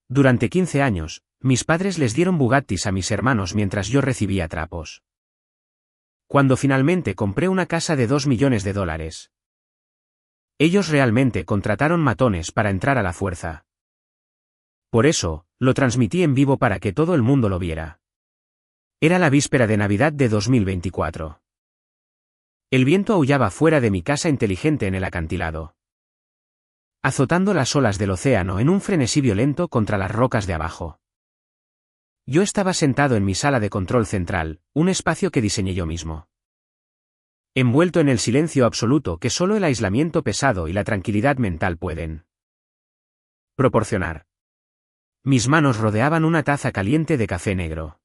Durante 15 años, mis padres les dieron Bugattis a mis hermanos mientras yo recibía trapos. Cuando finalmente compré una casa de $2 millones, ellos realmente contrataron matones para entrar a la fuerza. Por eso, lo transmití en vivo para que todo el mundo lo viera. Era la víspera de Navidad de 2024. El viento aullaba fuera de mi casa inteligente en el acantilado, azotando las olas del océano en un frenesí violento contra las rocas de abajo. Yo estaba sentado en mi sala de control central, un espacio que diseñé yo mismo. Envuelto en el silencio absoluto que solo el aislamiento pesado y la tranquilidad mental pueden proporcionar. Mis manos rodeaban una taza caliente de café negro.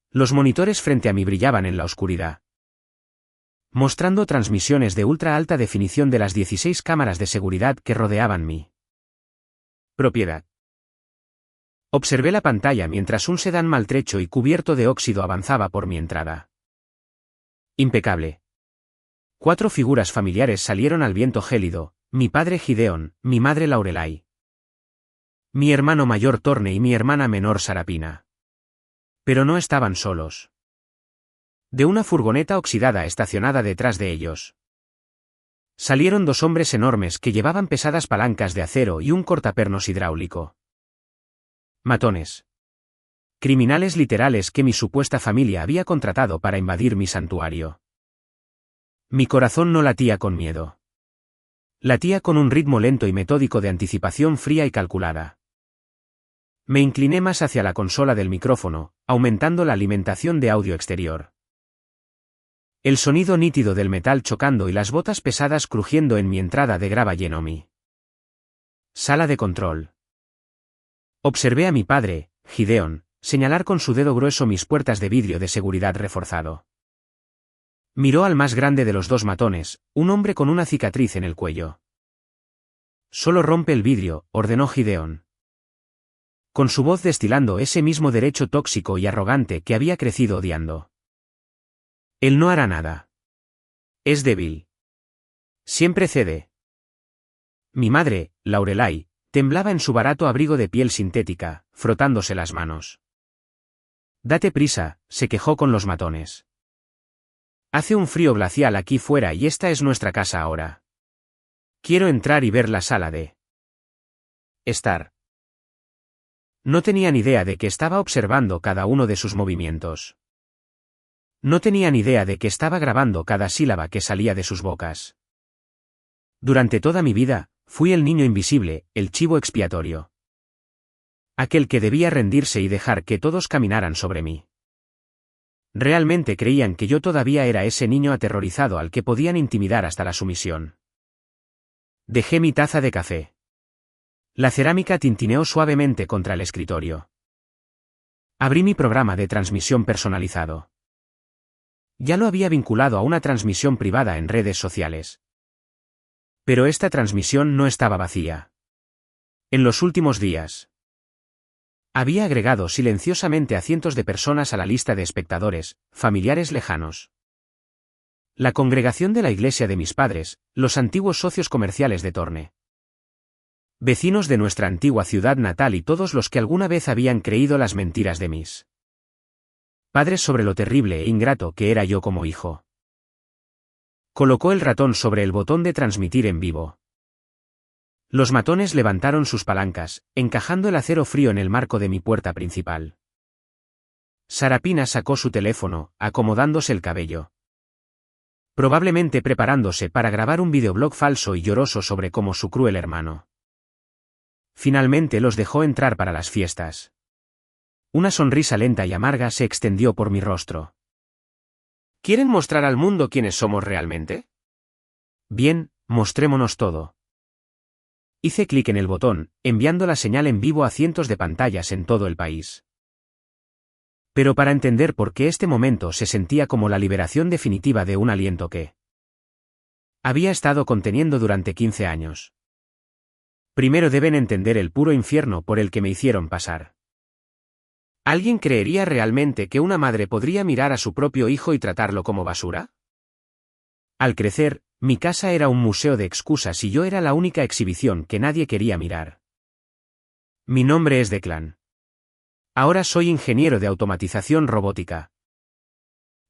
Los monitores frente a mí brillaban en la oscuridad, mostrando transmisiones de ultra alta definición de las 16 cámaras de seguridad que rodeaban mi propiedad. Observé la pantalla mientras un sedán maltrecho y cubierto de óxido avanzaba por mi entrada. Impecable. 4 figuras familiares salieron al viento gélido: mi padre Gideon, mi madre Laurelai, mi hermano mayor Torne y mi hermana menor Sarapina. Pero no estaban solos. De una furgoneta oxidada estacionada detrás de ellos salieron 2 hombres enormes que llevaban pesadas palancas de acero y un cortapernos hidráulico. Matones. Criminales literales que mi supuesta familia había contratado para invadir mi santuario. Mi corazón no latía con miedo. Latía con un ritmo lento y metódico de anticipación fría y calculada. Me incliné más hacia la consola del micrófono, aumentando la alimentación de audio exterior. El sonido nítido del metal chocando y las botas pesadas crujiendo en mi entrada de grava llenó mi sala de control. Observé a mi padre, Gideon, señalar con su dedo grueso mis puertas de vidrio de seguridad reforzado. Miró al más grande de los 2 matones, un hombre con una cicatriz en el cuello. Solo rompe el vidrio, ordenó Gideon, con su voz destilando ese mismo derecho tóxico y arrogante que había crecido odiando. Él no hará nada. Es débil. Siempre cede. Mi madre, Laurelai, temblaba en su barato abrigo de piel sintética, frotándose las manos. Date prisa, se quejó con los matones. Hace un frío glacial aquí fuera y esta es nuestra casa ahora. Quiero entrar y ver la sala de estar. No tenían idea de que estaba observando cada uno de sus movimientos. No tenían idea de que estaba grabando cada sílaba que salía de sus bocas. Durante toda mi vida, fui el niño invisible, el chivo expiatorio. Aquel que debía rendirse y dejar que todos caminaran sobre mí. Realmente creían que yo todavía era ese niño aterrorizado al que podían intimidar hasta la sumisión. Dejé mi taza de café. La cerámica tintineó suavemente contra el escritorio. Abrí mi programa de transmisión personalizado. Ya lo había vinculado a una transmisión privada en redes sociales. Pero esta transmisión no estaba vacía. En los últimos días, había agregado silenciosamente a cientos de personas a la lista de espectadores, familiares lejanos. La congregación de la iglesia de mis padres, los antiguos socios comerciales de Torne, vecinos de nuestra antigua ciudad natal y todos los que alguna vez habían creído las mentiras de mis padres sobre lo terrible e ingrato que era yo como hijo. Colocó el ratón sobre el botón de transmitir en vivo. Los matones levantaron sus palancas, encajando el acero frío en el marco de mi puerta principal. Sarapina sacó su teléfono, acomodándose el cabello. Probablemente preparándose para grabar un videoblog falso y lloroso sobre cómo su cruel hermano finalmente los dejó entrar para las fiestas. Una sonrisa lenta y amarga se extendió por mi rostro. ¿Quieren mostrar al mundo quiénes somos realmente? Bien, mostrémonos todo. Hice clic en el botón, enviando la señal en vivo a cientos de pantallas en todo el país. Pero para entender por qué este momento se sentía como la liberación definitiva de un aliento que había estado conteniendo durante 15 años. Primero deben entender el puro infierno por el que me hicieron pasar. ¿Alguien creería realmente que una madre podría mirar a su propio hijo y tratarlo como basura? Al crecer, mi casa era un museo de excusas y yo era la única exhibición que nadie quería mirar. Mi nombre es Declan. Ahora soy ingeniero de automatización robótica.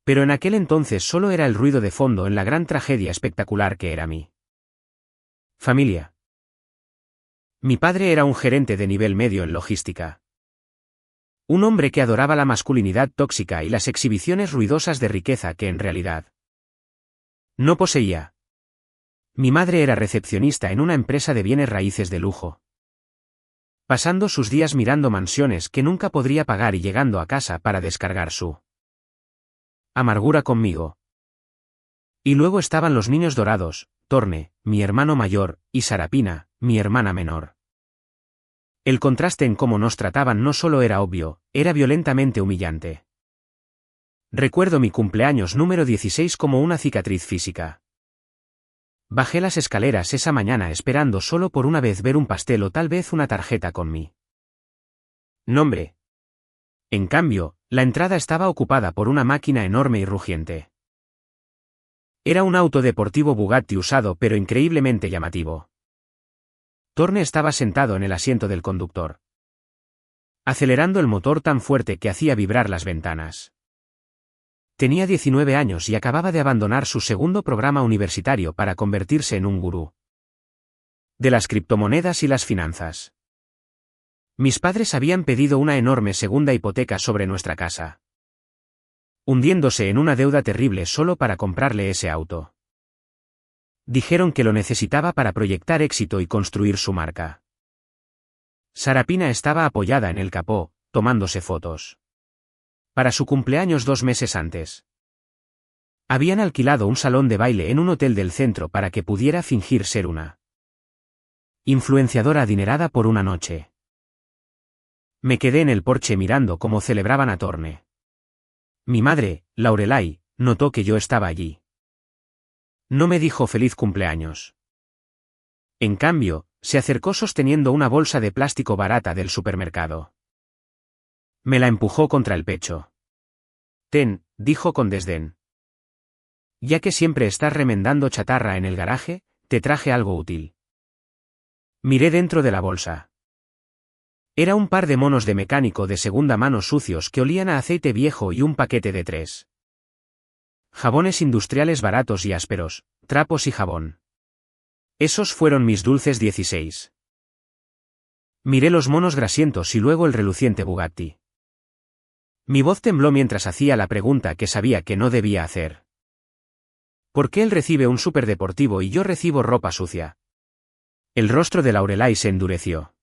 Pero en aquel entonces solo era el ruido de fondo en la gran tragedia espectacular que era mi familia. Mi padre era un gerente de nivel medio en logística. Un hombre que adoraba la masculinidad tóxica y las exhibiciones ruidosas de riqueza que en realidad no poseía. Mi madre era recepcionista en una empresa de bienes raíces de lujo, pasando sus días mirando mansiones que nunca podría pagar y llegando a casa para descargar su amargura conmigo. Y luego estaban los niños dorados, Torne, mi hermano mayor, y Sarapina, mi hermana menor. El contraste en cómo nos trataban no solo era obvio, era violentamente humillante. Recuerdo mi cumpleaños número 16 como una cicatriz física. Bajé las escaleras esa mañana esperando solo por una vez ver un pastel o tal vez una tarjeta con mi nombre. En cambio, la entrada estaba ocupada por una máquina enorme y rugiente. Era un auto deportivo Bugatti usado pero increíblemente llamativo. Torne estaba sentado en el asiento del conductor, acelerando el motor tan fuerte que hacía vibrar las ventanas. Tenía 19 años y acababa de abandonar su segundo programa universitario para convertirse en un gurú de las criptomonedas y las finanzas. Mis padres habían pedido una enorme segunda hipoteca sobre nuestra casa, hundiéndose en una deuda terrible solo para comprarle ese auto. Dijeron que lo necesitaba para proyectar éxito y construir su marca. Sarapina estaba apoyada en el capó, tomándose fotos. Para su cumpleaños 2 meses antes, habían alquilado un salón de baile en un hotel del centro para que pudiera fingir ser una influenciadora adinerada por una noche. Me quedé en el porche mirando cómo celebraban a Torne. Mi madre, Laurelai, notó que yo estaba allí. No me dijo feliz cumpleaños. En cambio, se acercó sosteniendo una bolsa de plástico barata del supermercado. Me la empujó contra el pecho. Ten, dijo con desdén. Ya que siempre estás remendando chatarra en el garaje, te traje algo útil. Miré dentro de la bolsa. Era un par de monos de mecánico de segunda mano sucios que olían a aceite viejo y un paquete de 3 jabones industriales baratos y ásperos, trapos y jabón. Esos fueron mis dulces 16. Miré los monos grasientos y luego el reluciente Bugatti. Mi voz tembló mientras hacía la pregunta que sabía que no debía hacer. ¿Por qué él recibe un superdeportivo y yo recibo ropa sucia? El rostro de Laurelai se endureció.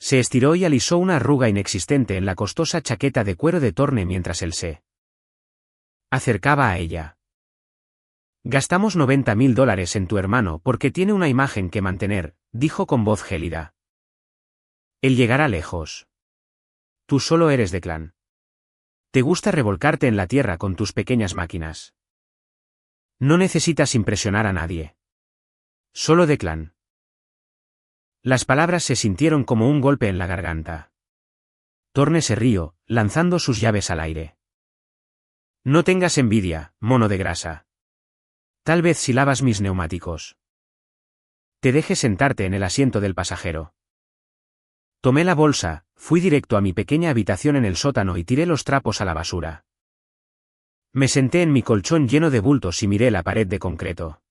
Se estiró y alisó una arruga inexistente en la costosa chaqueta de cuero de Torne mientras él se acercaba a ella. Gastamos $90.000 en tu hermano porque tiene una imagen que mantener, dijo con voz gélida. Él llegará lejos. Tú solo eres Declan. Te gusta revolcarte en la tierra con tus pequeñas máquinas. No necesitas impresionar a nadie. Solo Declan. Las palabras se sintieron como un golpe en la garganta. Torne se rió, lanzando sus llaves al aire. No tengas envidia, mono de grasa. Tal vez si lavas mis neumáticos. Te deje sentarte en el asiento del pasajero. Tomé la bolsa, fui directo a mi pequeña habitación en el sótano y tiré los trapos a la basura. Me senté en mi colchón lleno de bultos y miré la pared de concreto.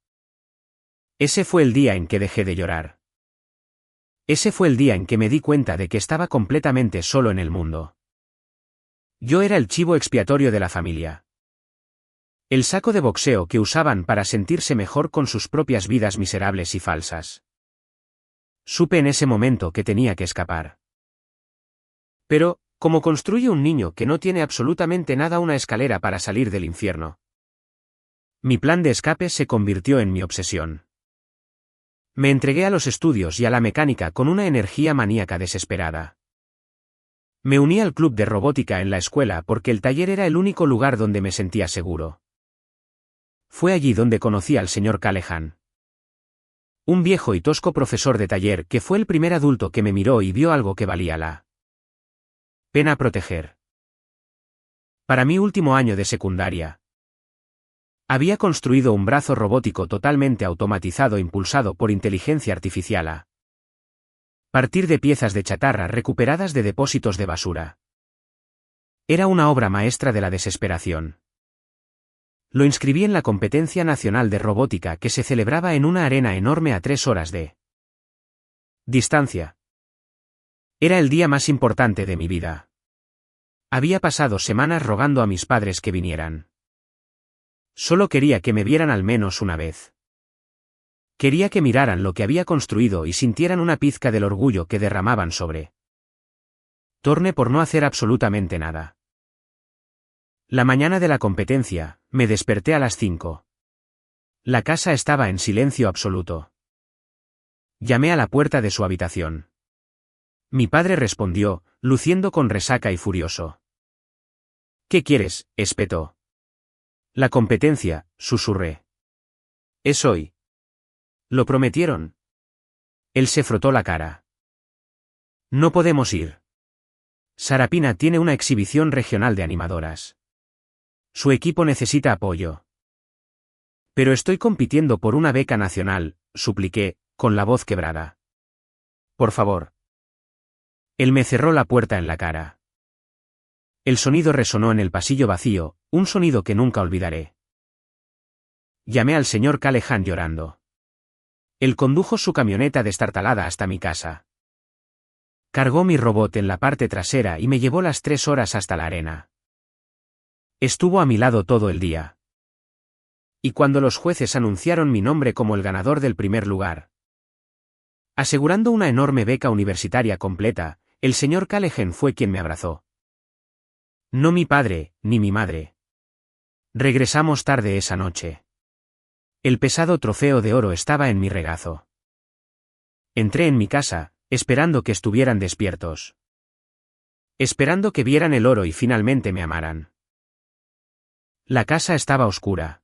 Ese fue el día en que dejé de llorar. Ese fue el día en que me di cuenta de que estaba completamente solo en el mundo. Yo era el chivo expiatorio de la familia. El saco de boxeo que usaban para sentirse mejor con sus propias vidas miserables y falsas. Supe en ese momento que tenía que escapar. Pero, ¿cómo construye un niño que no tiene absolutamente nada una escalera para salir del infierno? Mi plan de escape se convirtió en mi obsesión. Me entregué a los estudios y a la mecánica con una energía maníaca desesperada. Me uní al club de robótica en la escuela porque el taller era el único lugar donde me sentía seguro. Fue allí donde conocí al señor Callahan. Un viejo y tosco profesor de taller que fue el primer adulto que me miró y vio algo que valía la pena proteger. Para mi último año de secundaria, había construido un brazo robótico totalmente automatizado impulsado por inteligencia artificial Partir de piezas de chatarra recuperadas de depósitos de basura. Era una obra maestra de la desesperación. Lo inscribí en la competencia nacional de robótica que se celebraba en una arena enorme a 3 horas de distancia. Era el día más importante de mi vida. Había pasado semanas rogando a mis padres que vinieran. Solo quería que me vieran al menos una vez. Quería que miraran lo que había construido y sintieran una pizca del orgullo que derramaban sobre Torne por no hacer absolutamente nada. La mañana de la competencia, me desperté a las 5. La casa estaba en silencio absoluto. Llamé a la puerta de su habitación. Mi padre respondió, luciendo con resaca y furioso. ¿Qué quieres?, espetó. La competencia, susurré. Es hoy. ¿Lo prometieron? Él se frotó la cara. No podemos ir. Sarapina tiene una exhibición regional de animadoras. Su equipo necesita apoyo. Pero estoy compitiendo por una beca nacional, supliqué, con la voz quebrada. Por favor. Él me cerró la puerta en la cara. El sonido resonó en el pasillo vacío, un sonido que nunca olvidaré. Llamé al señor Callahan llorando. Él condujo su camioneta destartalada hasta mi casa. Cargó mi robot en la parte trasera y me llevó las 3 horas hasta la arena. Estuvo a mi lado todo el día. Y cuando los jueces anunciaron mi nombre como el ganador del primer lugar, asegurando una enorme beca universitaria completa, el señor Callahan fue quien me abrazó. No mi padre, ni mi madre. Regresamos tarde esa noche. El pesado trofeo de oro estaba en mi regazo. Entré en mi casa, esperando que estuvieran despiertos. Esperando que vieran el oro y finalmente me amaran. La casa estaba oscura.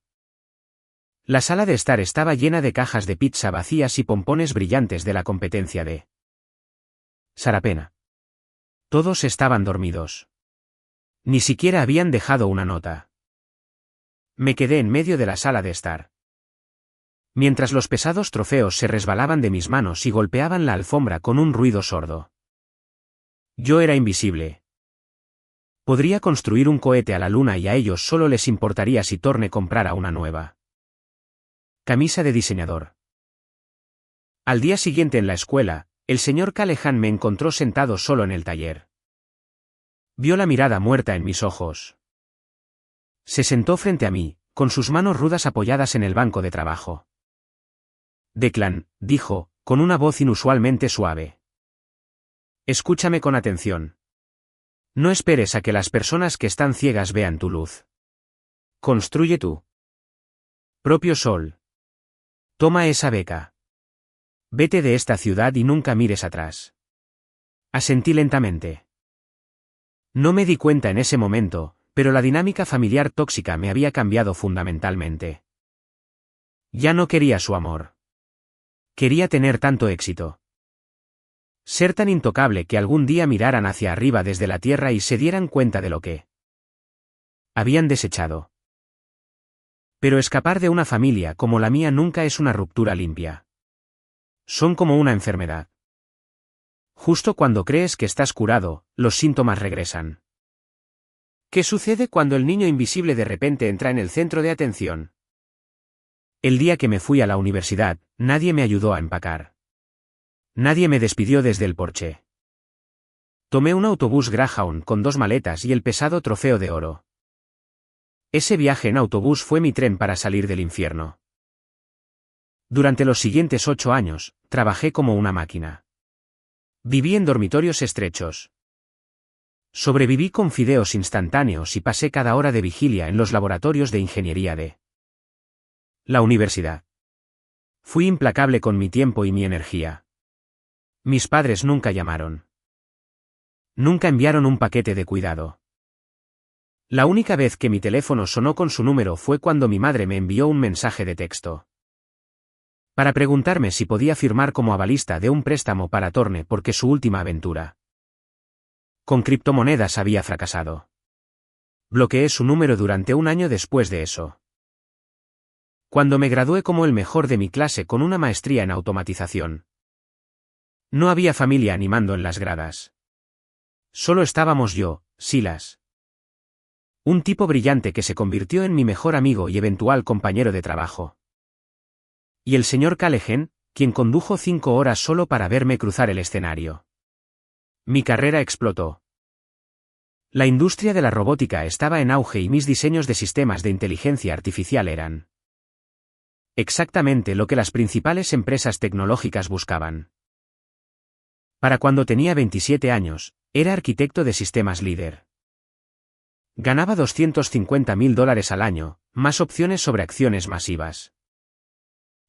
La sala de estar estaba llena de cajas de pizza vacías y pompones brillantes de la competencia de Sarapena. Todos estaban dormidos. Ni siquiera habían dejado una nota. Me quedé en medio de la sala de estar. Mientras los pesados trofeos se resbalaban de mis manos y golpeaban la alfombra con un ruido sordo. Yo era invisible. Podría construir un cohete a la luna y a ellos solo les importaría si Torne comprara una nueva camisa de diseñador. Al día siguiente en la escuela, el señor Callahan me encontró sentado solo en el taller. Vio la mirada muerta en mis ojos. Se sentó frente a mí, con sus manos rudas apoyadas en el banco de trabajo. Declan, dijo, con una voz inusualmente suave. Escúchame con atención. No esperes a que las personas que están ciegas vean tu luz. Construye tu propio sol. Toma esa beca. Vete de esta ciudad y nunca mires atrás. Asentí lentamente. No me di cuenta en ese momento, pero la dinámica familiar tóxica me había cambiado fundamentalmente. Ya no quería su amor. Quería tener tanto éxito. Ser tan intocable que algún día miraran hacia arriba desde la tierra y se dieran cuenta de lo que habían desechado. Pero escapar de una familia como la mía nunca es una ruptura limpia. Son como una enfermedad. Justo cuando crees que estás curado, los síntomas regresan. ¿Qué sucede cuando el niño invisible de repente entra en el centro de atención? El día que me fui a la universidad, nadie me ayudó a empacar. Nadie me despidió desde el porche. Tomé un autobús Greyhound con 2 maletas y el pesado trofeo de oro. Ese viaje en autobús fue mi tren para salir del infierno. Durante los siguientes 8 años, trabajé como una máquina. Viví en dormitorios estrechos. Sobreviví con fideos instantáneos y pasé cada hora de vigilia en los laboratorios de ingeniería de la universidad. Fui implacable con mi tiempo y mi energía. Mis padres nunca llamaron. Nunca enviaron un paquete de cuidado. La única vez que mi teléfono sonó con su número fue cuando mi madre me envió un mensaje de texto para preguntarme si podía firmar como avalista de un préstamo para Torne porque su última aventura con criptomonedas había fracasado. Bloqueé su número durante 1 año después de eso. Cuando me gradué como el mejor de mi clase con una maestría en automatización, No había familia animando en las gradas. Solo estábamos yo, Silas. Un tipo brillante que se convirtió en mi mejor amigo y eventual compañero de trabajo. Y el señor Callahan, quien condujo 5 horas solo para verme cruzar el escenario. Mi carrera explotó. La industria de la robótica estaba en auge y mis diseños de sistemas de inteligencia artificial eran exactamente lo que las principales empresas tecnológicas buscaban. Para cuando tenía 27 años, era arquitecto de sistemas líder. Ganaba $250.000 al año, más opciones sobre acciones masivas.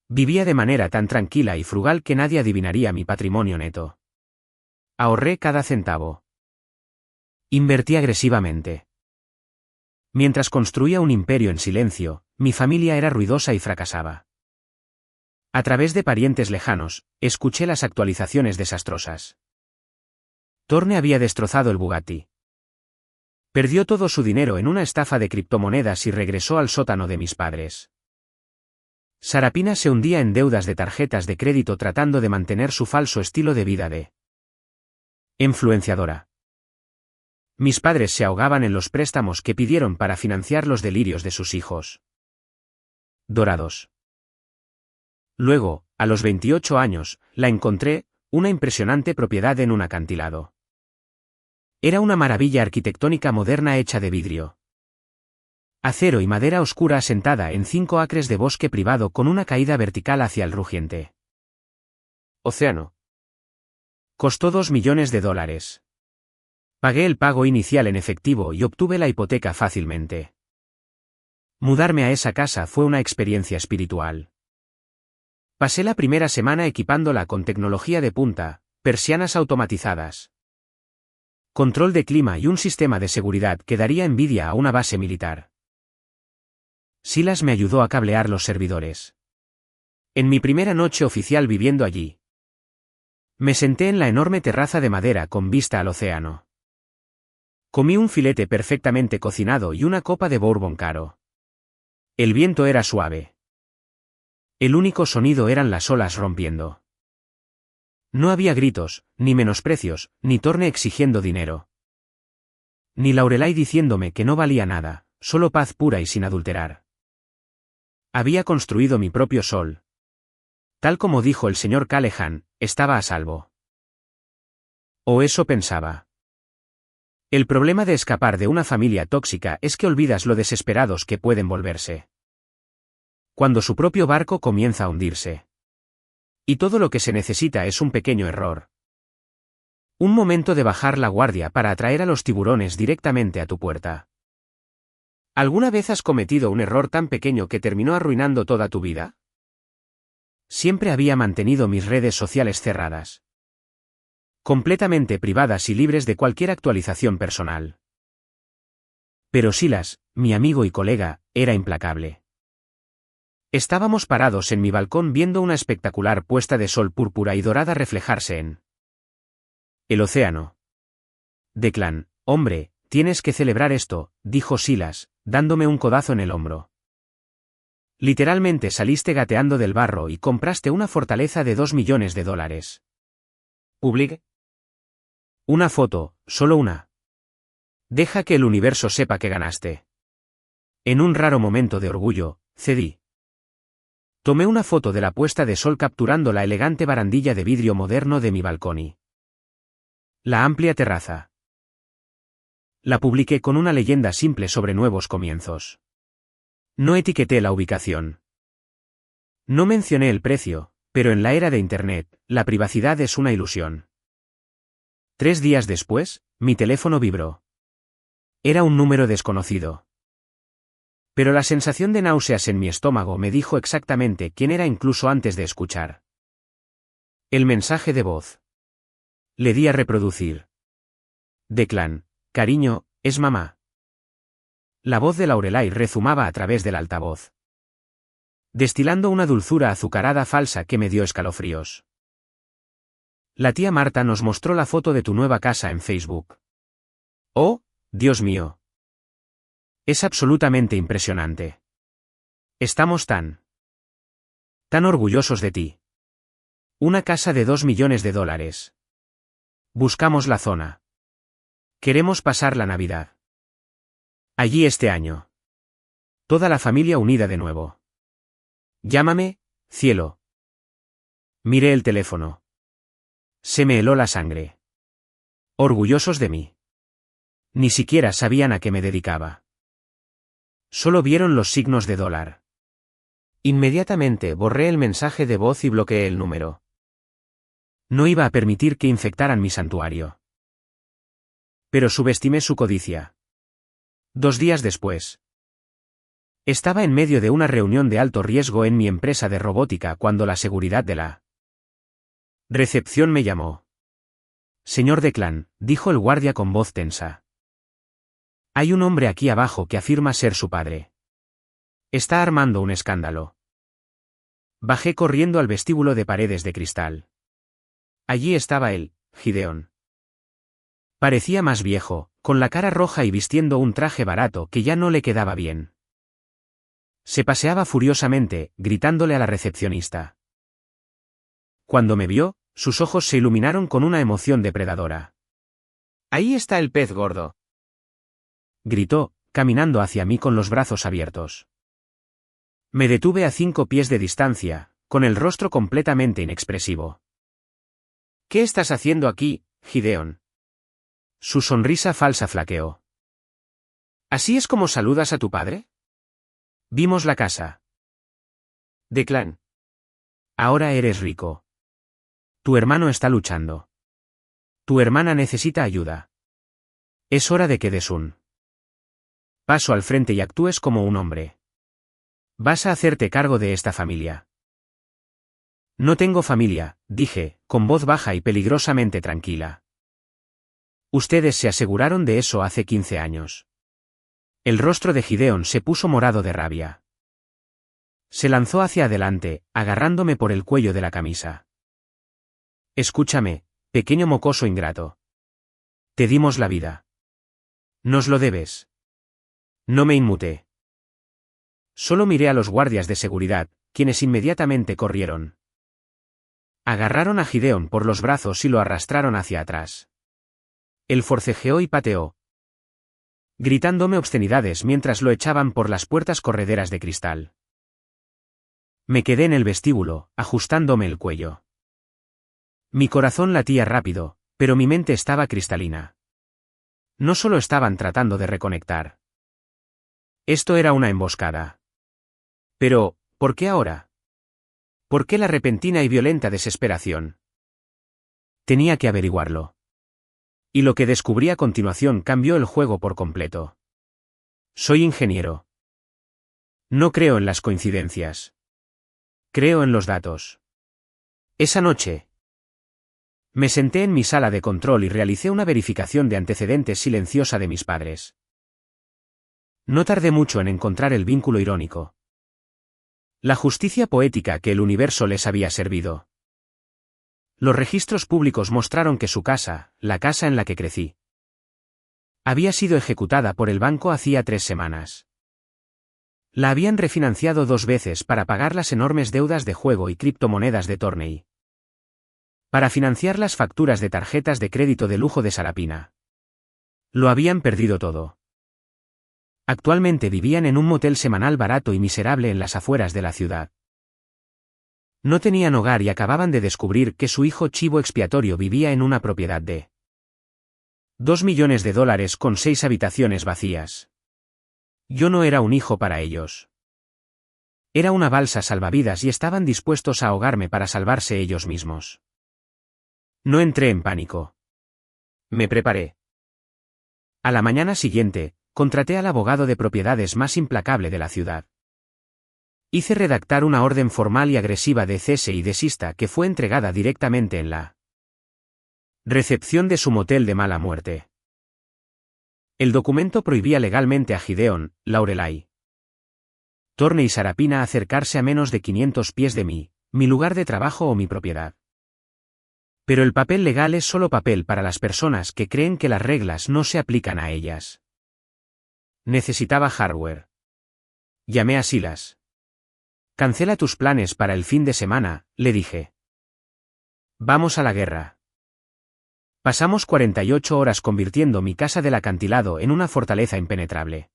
Vivía de manera tan tranquila y frugal que nadie adivinaría mi patrimonio neto. Ahorré cada centavo. Invertí agresivamente. Mientras construía un imperio en silencio, mi familia era ruidosa y fracasaba. A través de parientes lejanos, escuché las actualizaciones desastrosas. Thorne había destrozado el Bugatti. Perdió todo su dinero en una estafa de criptomonedas y regresó al sótano de mis padres. Sarapina se hundía en deudas de tarjetas de crédito tratando de mantener su falso estilo de vida de influenciadora. Mis padres se ahogaban en los préstamos que pidieron para financiar los delirios de sus hijos dorados. Luego, a los 28 años, la encontré, una impresionante propiedad en un acantilado. Era una maravilla arquitectónica moderna hecha de vidrio, acero y madera oscura asentada en 5 acres de bosque privado con una caída vertical hacia el rugiente océano. Costó $2 millones. Pagué el pago inicial en efectivo y obtuve la hipoteca fácilmente. Mudarme a esa casa fue una experiencia espiritual. Pasé la primera semana equipándola con tecnología de punta, persianas automatizadas, control de clima y un sistema de seguridad que daría envidia a una base militar. Silas me ayudó a cablear los servidores. En mi primera noche oficial viviendo allí, me senté en la enorme terraza de madera con vista al océano. Comí un filete perfectamente cocinado y una copa de bourbon caro. El viento era suave. El único sonido eran las olas rompiendo. No había gritos, ni menosprecios, ni Thorne exigiendo dinero. Ni Lorelai diciéndome que no valía nada, solo paz pura y sin adulterar. Había construido mi propio sol. Tal como dijo el señor Callahan, estaba a salvo. O eso pensaba. El problema de escapar de una familia tóxica es que olvidas lo desesperados que pueden volverse cuando su propio barco comienza a hundirse. Y todo lo que se necesita es un pequeño error. Un momento de bajar la guardia para atraer a los tiburones directamente a tu puerta. ¿Alguna vez has cometido un error tan pequeño que terminó arruinando toda tu vida? Siempre había mantenido mis redes sociales cerradas, completamente privadas y libres de cualquier actualización personal. Pero Silas, mi amigo y colega, era implacable. Estábamos parados en mi balcón viendo una espectacular puesta de sol púrpura y dorada reflejarse en el océano. Declan, hombre, tienes que celebrar esto, dijo Silas, dándome un codazo en el hombro. Literalmente saliste gateando del barro y compraste una fortaleza de $2 millones. Public. Una foto, solo una. Deja que el universo sepa que ganaste. En un raro momento de orgullo, cedí. Tomé una foto de la puesta de sol capturando la elegante barandilla de vidrio moderno de mi balcón y la amplia terraza. La publiqué con una leyenda simple sobre nuevos comienzos. No etiqueté la ubicación. No mencioné el precio, pero en la era de Internet, la privacidad es una ilusión. 3 días después, mi teléfono vibró. Era un número desconocido. Pero la sensación de náuseas en mi estómago me dijo exactamente quién era incluso antes de escuchar el mensaje de voz. Le di a reproducir. Declan, cariño, es mamá. La voz de Lorelai rezumaba a través del altavoz, destilando una dulzura azucarada falsa que me dio escalofríos. La tía Marta nos mostró la foto de tu nueva casa en Facebook. Oh, Dios mío. Es absolutamente impresionante. Estamos tan orgullosos de ti. Una casa de 2 millones de dólares. Buscamos la zona. Queremos pasar la Navidad allí este año. Toda la familia unida de nuevo. Llámame, cielo. Miré el teléfono. Se me heló la sangre. Orgullosos de mí. Ni siquiera sabían a qué me dedicaba. Solo vieron los signos de dólar. Inmediatamente borré el mensaje de voz y bloqueé el número. No iba a permitir que infectaran mi santuario. Pero subestimé su codicia. 2 días después. Estaba en medio de una reunión de alto riesgo en mi empresa de robótica cuando la seguridad de la recepción me llamó. Señor Declan, dijo el guardia con voz tensa. Hay un hombre aquí abajo que afirma ser su padre. Está armando un escándalo. Bajé corriendo al vestíbulo de paredes de cristal. Allí estaba él, Gideon. Parecía más viejo, con la cara roja y vistiendo un traje barato que ya no le quedaba bien. Se paseaba furiosamente, gritándole a la recepcionista. Cuando me vio, sus ojos se iluminaron con una emoción depredadora. Ahí está el pez gordo. Gritó, caminando hacia mí con los brazos abiertos. Me detuve a 5 pies de distancia, con el rostro completamente inexpresivo. ¿Qué estás haciendo aquí, Gideon? Su sonrisa falsa flaqueó. ¿Así es como saludas a tu padre? Vimos la casa. Declan. Ahora eres rico. Tu hermano está luchando. Tu hermana necesita ayuda. Es hora de que des un paso al frente y actúes como un hombre. Vas a hacerte cargo de esta familia. No tengo familia, dije, con voz baja y peligrosamente tranquila. Ustedes se aseguraron de eso hace 15 años. El rostro de Gideon se puso morado de rabia. Se lanzó hacia adelante, agarrándome por el cuello de la camisa. Escúchame, pequeño mocoso ingrato. Te dimos la vida. Nos lo debes. No me inmuté. Solo miré a los guardias de seguridad, quienes inmediatamente corrieron. Agarraron a Gideon por los brazos y lo arrastraron hacia atrás. Él forcejeó y pateó, gritándome obscenidades mientras lo echaban por las puertas correderas de cristal. Me quedé en el vestíbulo, ajustándome el cuello. Mi corazón latía rápido, pero mi mente estaba cristalina. No solo estaban tratando de reconectar. Esto era una emboscada. Pero, ¿por qué ahora? ¿Por qué la repentina y violenta desesperación? Tenía que averiguarlo. Y lo que descubrí a continuación cambió el juego por completo. Soy ingeniero. No creo en las coincidencias. Creo en los datos. Esa noche, me senté en mi sala de control y realicé una verificación de antecedentes silenciosa de mis padres. No tardé mucho en encontrar el vínculo irónico. La justicia poética que el universo les había servido. Los registros públicos mostraron que su casa, la casa en la que crecí, había sido ejecutada por el banco hacía 3 semanas. La habían refinanciado 2 veces para pagar las enormes deudas de juego y criptomonedas de Torney. Para financiar las facturas de tarjetas de crédito de lujo de Sarapina. Lo habían perdido todo. Actualmente vivían en un motel semanal barato y miserable en las afueras de la ciudad. No tenían hogar y acababan de descubrir que su hijo chivo expiatorio vivía en una propiedad de $2 millones con 6 habitaciones vacías. Yo no era un hijo para ellos. Era una balsa salvavidas y estaban dispuestos a ahogarme para salvarse ellos mismos. No entré en pánico. Me preparé. A la mañana siguiente, contraté al abogado de propiedades más implacable de la ciudad. Hice redactar una orden formal y agresiva de cese y desista que fue entregada directamente en la recepción de su motel de mala muerte. El documento prohibía legalmente a Gideon, Laurelai, Torney y Sarapina acercarse a menos de 500 pies de mí, mi lugar de trabajo o mi propiedad. Pero el papel legal es solo papel para las personas que creen que las reglas no se aplican a ellas. Necesitaba hardware. Llamé a Silas. Cancela tus planes para el fin de semana, le dije. Vamos a la guerra. Pasamos 48 horas convirtiendo mi casa del acantilado en una fortaleza impenetrable.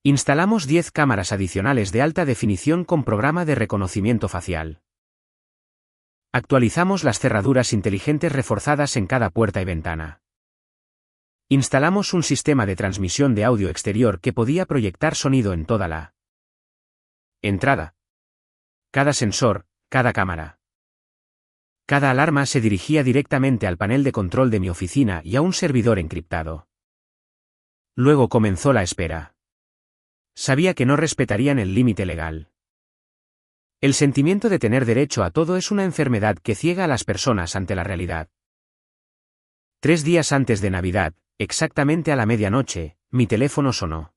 Instalamos 10 cámaras adicionales de alta definición con programa de reconocimiento facial. Actualizamos las cerraduras inteligentes reforzadas en cada puerta y ventana. Instalamos un sistema de transmisión de audio exterior que podía proyectar sonido en toda la entrada. Cada sensor, cada cámara. Cada alarma se dirigía directamente al panel de control de mi oficina y a un servidor encriptado. Luego comenzó la espera. Sabía que no respetarían el límite legal. El sentimiento de tener derecho a todo es una enfermedad que ciega a las personas ante la realidad. 3 días antes de Navidad, exactamente a la medianoche, mi teléfono sonó.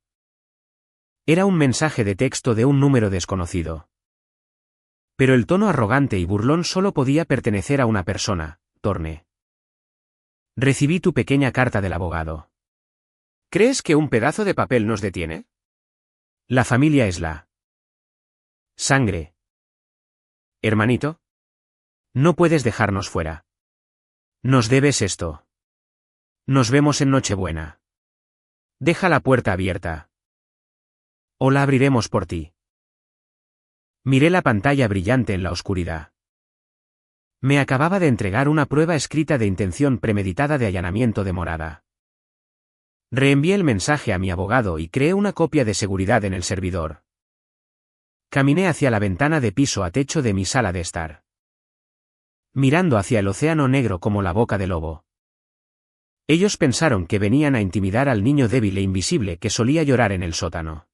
Era un mensaje de texto de un número desconocido. Pero el tono arrogante y burlón solo podía pertenecer a una persona, Thorne. Recibí tu pequeña carta del abogado. ¿Crees que un pedazo de papel nos detiene? La familia es la sangre. Hermanito. No puedes dejarnos fuera. Nos debes esto. Nos vemos en Nochebuena. Deja la puerta abierta. O la abriremos por ti. Miré la pantalla brillante en la oscuridad. Me acababa de entregar una prueba escrita de intención premeditada de allanamiento de morada. Reenvié el mensaje a mi abogado y creé una copia de seguridad en el servidor. Caminé hacia la ventana de piso a techo de mi sala de estar. Mirando hacia el océano negro como la boca de lobo. Ellos pensaron que venían a intimidar al niño débil e invisible que solía llorar en el sótano.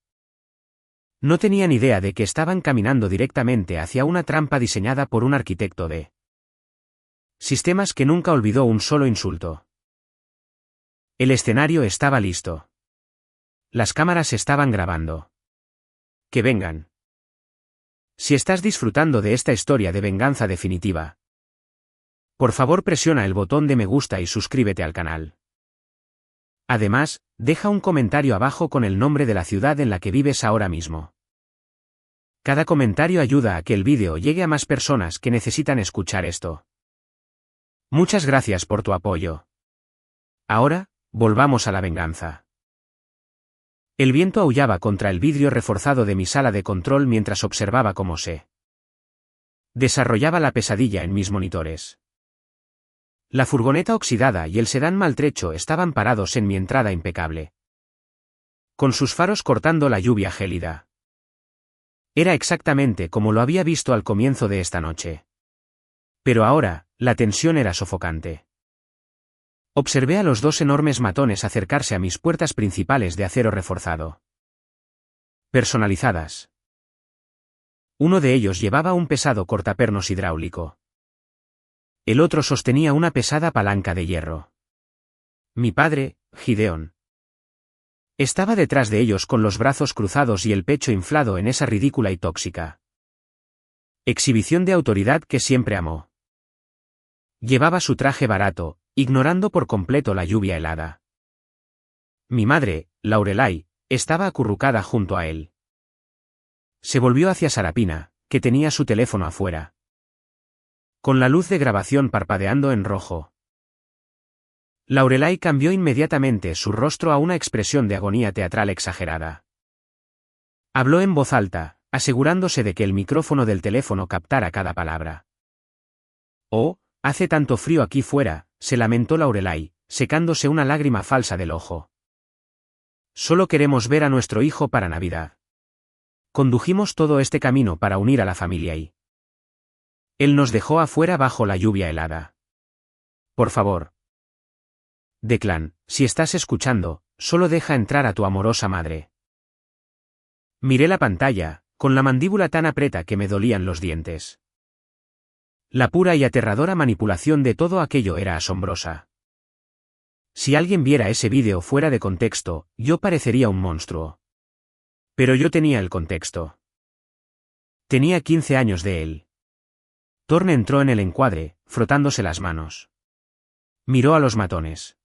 No tenían idea de que estaban caminando directamente hacia una trampa diseñada por un arquitecto de sistemas que nunca olvidó un solo insulto. El escenario estaba listo. Las cámaras estaban grabando. Que vengan. Si estás disfrutando de esta historia de venganza definitiva, por favor presiona el botón de me gusta y suscríbete al canal. Además, deja un comentario abajo con el nombre de la ciudad en la que vives ahora mismo. Cada comentario ayuda a que el vídeo llegue a más personas que necesitan escuchar esto. Muchas gracias por tu apoyo. Ahora, volvamos a la venganza. El viento aullaba contra el vidrio reforzado de mi sala de control mientras observaba cómo se desarrollaba la pesadilla en mis monitores. La furgoneta oxidada y el sedán maltrecho estaban parados en mi entrada impecable, con sus faros cortando la lluvia gélida. Era exactamente como lo había visto al comienzo de esta noche. Pero ahora, la tensión era sofocante. Observé a los 2 enormes matones acercarse a mis puertas principales de acero reforzado. Personalizadas. Uno de ellos llevaba un pesado cortapernos hidráulico. El otro sostenía una pesada palanca de hierro. Mi padre, Gideon, estaba detrás de ellos con los brazos cruzados y el pecho inflado en esa ridícula y tóxica exhibición de autoridad que siempre amó. Llevaba su traje barato, ignorando por completo la lluvia helada. Mi madre, Laurelai, estaba acurrucada junto a él. Se volvió hacia Sarapina, que tenía su teléfono afuera, con la luz de grabación parpadeando en rojo. Laurelai cambió inmediatamente su rostro a una expresión de agonía teatral exagerada. Habló en voz alta, asegurándose de que el micrófono del teléfono captara cada palabra. Oh, hace tanto frío aquí fuera, se lamentó Laurelai, secándose una lágrima falsa del ojo. Solo queremos ver a nuestro hijo para Navidad. Condujimos todo este camino para unir a la familia y él nos dejó afuera bajo la lluvia helada. Por favor. Declan, si estás escuchando, solo deja entrar a tu amorosa madre. Miré la pantalla, con la mandíbula tan apretada que me dolían los dientes. La pura y aterradora manipulación de todo aquello era asombrosa. Si alguien viera ese vídeo fuera de contexto, yo parecería un monstruo. Pero yo tenía el contexto. Tenía 15 años de él. Thorne entró en el encuadre, frotándose las manos. Miró a los matones.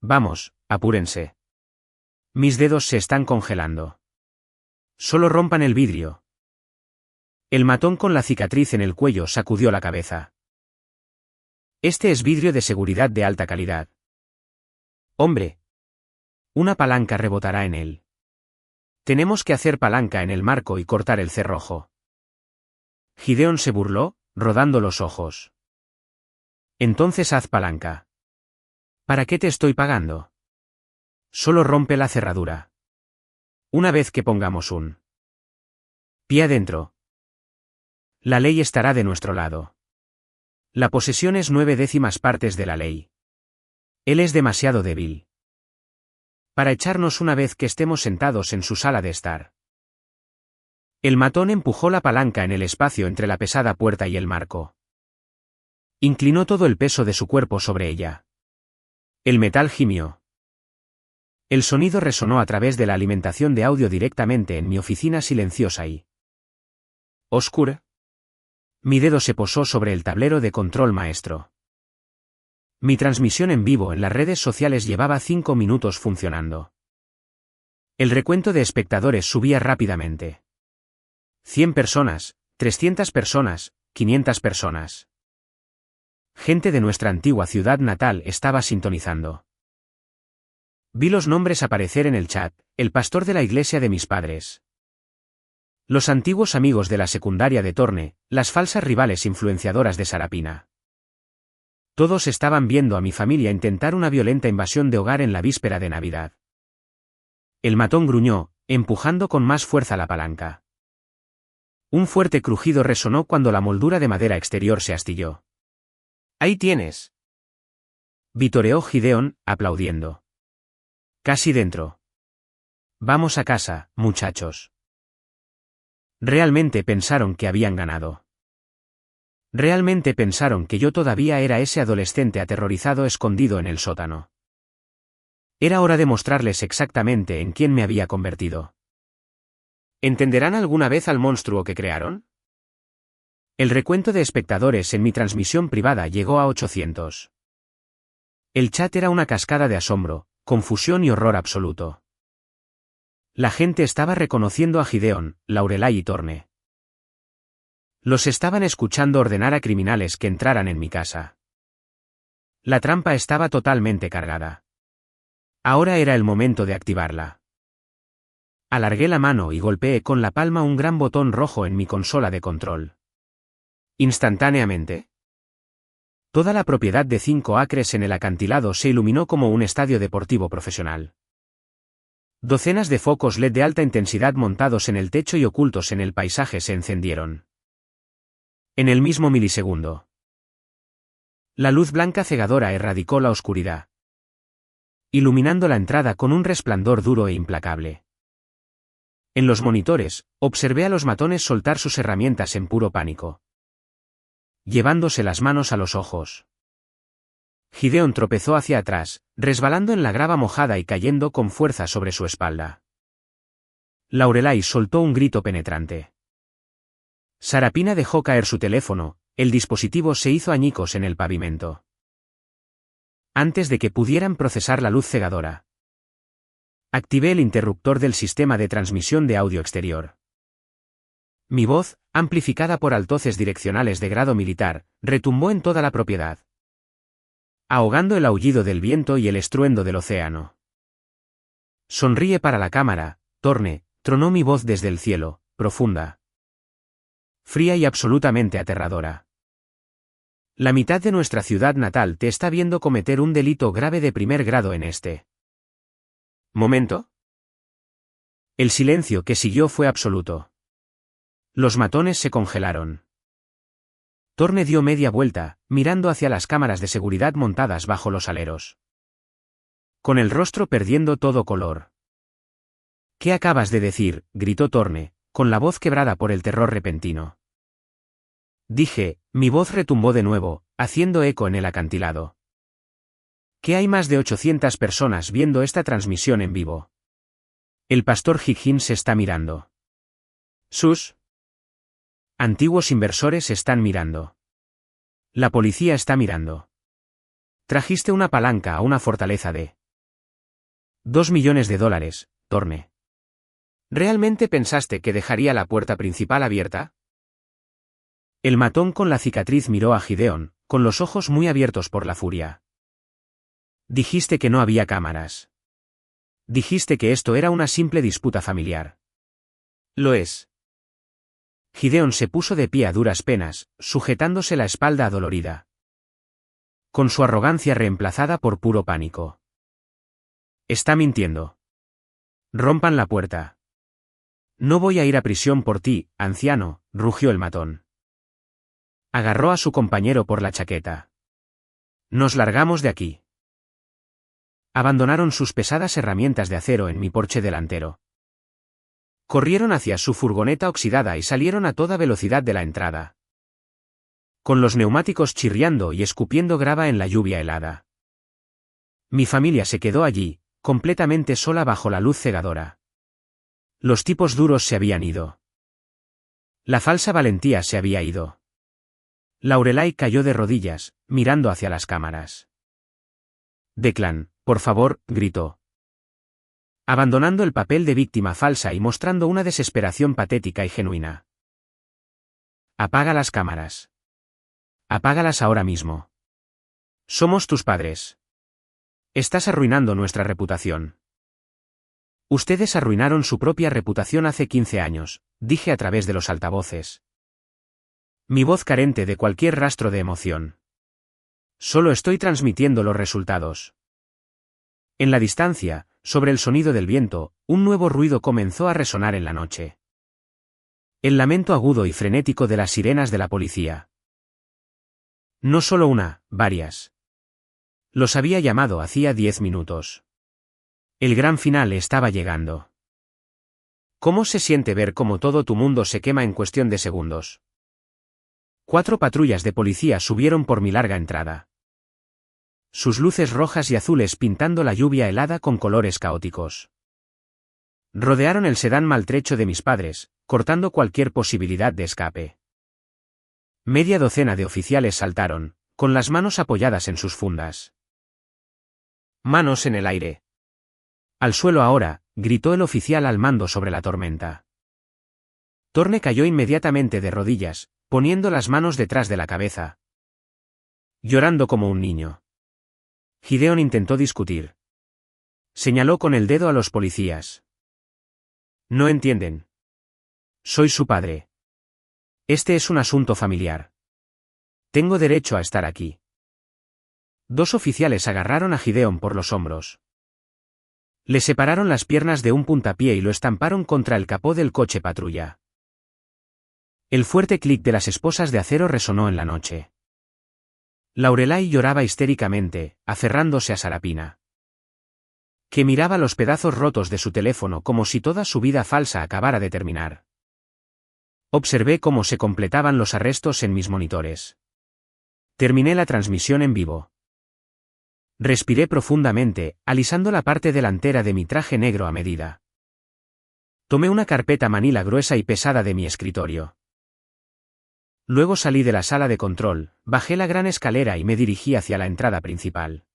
Vamos, apúrense. Mis dedos se están congelando. Solo rompan el vidrio. El matón con la cicatriz en el cuello sacudió la cabeza. Este es vidrio de seguridad de alta calidad. Hombre. Una palanca rebotará en él. Tenemos que hacer palanca en el marco y cortar el cerrojo. Gideon se burló, rodando los ojos. Entonces haz palanca. ¿Para qué te estoy pagando? Solo rompe la cerradura. Una vez que pongamos un pie adentro, la ley estará de nuestro lado. La posesión es 9/10 partes de la ley. Él es demasiado débil para echarnos una vez que estemos sentados en su sala de estar. El matón empujó la palanca en el espacio entre la pesada puerta y el marco. Inclinó todo el peso de su cuerpo sobre ella. El metal gimió. El sonido resonó a través de la alimentación de audio directamente en mi oficina silenciosa y oscura. Mi dedo se posó sobre el tablero de control maestro. Mi transmisión en vivo en las redes sociales llevaba 5 minutos funcionando. El recuento de espectadores subía rápidamente. 100 personas, 300 personas, 500 personas. Gente de nuestra antigua ciudad natal estaba sintonizando. Vi los nombres aparecer en el chat: el pastor de la iglesia de mis padres, los antiguos amigos de la secundaria de Torne, las falsas rivales influenciadoras de Sarapina. Todos estaban viendo a mi familia intentar una violenta invasión de hogar en la víspera de Navidad. El matón gruñó, empujando con más fuerza la palanca. Un fuerte crujido resonó cuando la moldura de madera exterior se astilló. «Ahí tienes», vitoreó Gideon, aplaudiendo. «Casi dentro. Vamos a casa, muchachos». Realmente pensaron que habían ganado. Realmente pensaron que yo todavía era ese adolescente aterrorizado escondido en el sótano. Era hora de mostrarles exactamente en quién me había convertido. ¿Entenderán alguna vez al monstruo que crearon? El recuento de espectadores en mi transmisión privada llegó a 800. El chat era una cascada de asombro, confusión y horror absoluto. La gente estaba reconociendo a Gideon, Laurelay y Torne. Los estaban escuchando ordenar a criminales que entraran en mi casa. La trampa estaba totalmente cargada. Ahora era el momento de activarla. Alargué la mano y golpeé con la palma un gran botón rojo en mi consola de control. Instantáneamente, toda la propiedad de 5 acres en el acantilado se iluminó como un estadio deportivo profesional. Docenas de focos LED de alta intensidad montados en el techo y ocultos en el paisaje se encendieron. En el mismo milisegundo, la luz blanca cegadora erradicó la oscuridad, iluminando la entrada con un resplandor duro e implacable. En los monitores, observé a los matones soltar sus herramientas en puro pánico, llevándose las manos a los ojos. Gideon tropezó hacia atrás, resbalando en la grava mojada y cayendo con fuerza sobre su espalda. Laurelay soltó un grito penetrante. Sarapina dejó caer su teléfono, el dispositivo se hizo añicos en el pavimento. Antes de que pudieran procesar la luz cegadora, activé el interruptor del sistema de transmisión de audio exterior. Mi voz, amplificada por altavoces direccionales de grado militar, retumbó en toda la propiedad, ahogando el aullido del viento y el estruendo del océano. Sonríe para la cámara, Torne, tronó mi voz desde el cielo, profunda, fría y absolutamente aterradora. La mitad de nuestra ciudad natal te está viendo cometer un delito grave de primer grado en este momento. El silencio que siguió fue absoluto. Los matones se congelaron. Torne dio media vuelta, mirando hacia las cámaras de seguridad montadas bajo los aleros, con el rostro perdiendo todo color. «¿Qué acabas de decir?», gritó Torne, con la voz quebrada por el terror repentino. Dije, mi voz retumbó de nuevo, haciendo eco en el acantilado. «Que hay más de 800 personas viendo esta transmisión en vivo. El pastor Higgins está mirando. Sus antiguos inversores están mirando. La policía está mirando. Trajiste una palanca a una fortaleza de $2 millones, Torne. ¿Realmente pensaste que dejaría la puerta principal abierta? El matón con la cicatriz miró a Gideon, con los ojos muy abiertos por la furia. Dijiste que no había cámaras. Dijiste que esto era una simple disputa familiar. Lo es. Gideon se puso de pie a duras penas, sujetándose la espalda adolorida, con su arrogancia reemplazada por puro pánico. Está mintiendo. Rompan la puerta. No voy a ir a prisión por ti, anciano, rugió el matón. Agarró a su compañero por la chaqueta. Nos largamos de aquí. Abandonaron sus pesadas herramientas de acero en mi porche delantero. Corrieron hacia su furgoneta oxidada y salieron a toda velocidad de la entrada, con los neumáticos chirriando y escupiendo grava en la lluvia helada. Mi familia se quedó allí, completamente sola bajo la luz cegadora. Los tipos duros se habían ido. La falsa valentía se había ido. Lorelai cayó de rodillas, mirando hacia las cámaras. Declan, por favor, gritó, abandonando el papel de víctima falsa y mostrando una desesperación patética y genuina. Apaga las cámaras. Apágalas ahora mismo. Somos tus padres. Estás arruinando nuestra reputación. Ustedes arruinaron su propia reputación hace 15 años, dije a través de los altavoces. Mi voz carente de cualquier rastro de emoción. Solo estoy transmitiendo los resultados. En la distancia, sobre el sonido del viento, un nuevo ruido comenzó a resonar en la noche. El lamento agudo y frenético de las sirenas de la policía. No solo una, varias. Los había llamado hacía 10 minutos. El gran final estaba llegando. ¿Cómo se siente ver cómo todo tu mundo se quema en cuestión de segundos? 4 patrullas de policía subieron por mi larga entrada, sus luces rojas y azules pintando la lluvia helada con colores caóticos. Rodearon el sedán maltrecho de mis padres, cortando cualquier posibilidad de escape. Media docena de oficiales saltaron, con las manos apoyadas en sus fundas. Manos en el aire. Al suelo ahora, gritó el oficial al mando sobre la tormenta. Thorne cayó inmediatamente de rodillas, poniendo las manos detrás de la cabeza, llorando como un niño. Gideon intentó discutir. Señaló con el dedo a los policías. No entienden. Soy su padre. Este es un asunto familiar. Tengo derecho a estar aquí. 2 oficiales agarraron a Gideon por los hombros. Le separaron las piernas de un puntapié y lo estamparon contra el capó del coche patrulla. El fuerte clic de las esposas de acero resonó en la noche. Lorelai lloraba histéricamente, aferrándose a Sarapina, que miraba los pedazos rotos de su teléfono como si toda su vida falsa acabara de terminar. Observé cómo se completaban los arrestos en mis monitores. Terminé la transmisión en vivo. Respiré profundamente, alisando la parte delantera de mi traje negro a medida. Tomé una carpeta manila gruesa y pesada de mi escritorio. Luego salí de la sala de control, bajé la gran escalera y me dirigí hacia la entrada principal.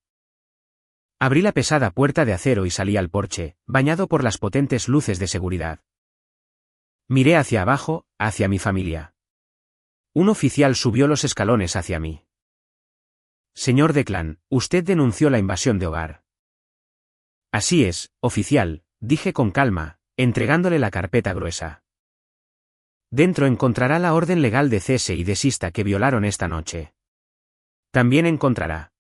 Abrí la pesada puerta de acero y salí al porche, bañado por las potentes luces de seguridad. Miré hacia abajo, hacia mi familia. Un oficial subió los escalones hacia mí. Señor Declan, usted denunció la invasión de hogar. Así es, oficial, dije con calma, entregándole la carpeta gruesa. Dentro encontrará la orden legal de cese y desista que violaron esta noche. También encontrará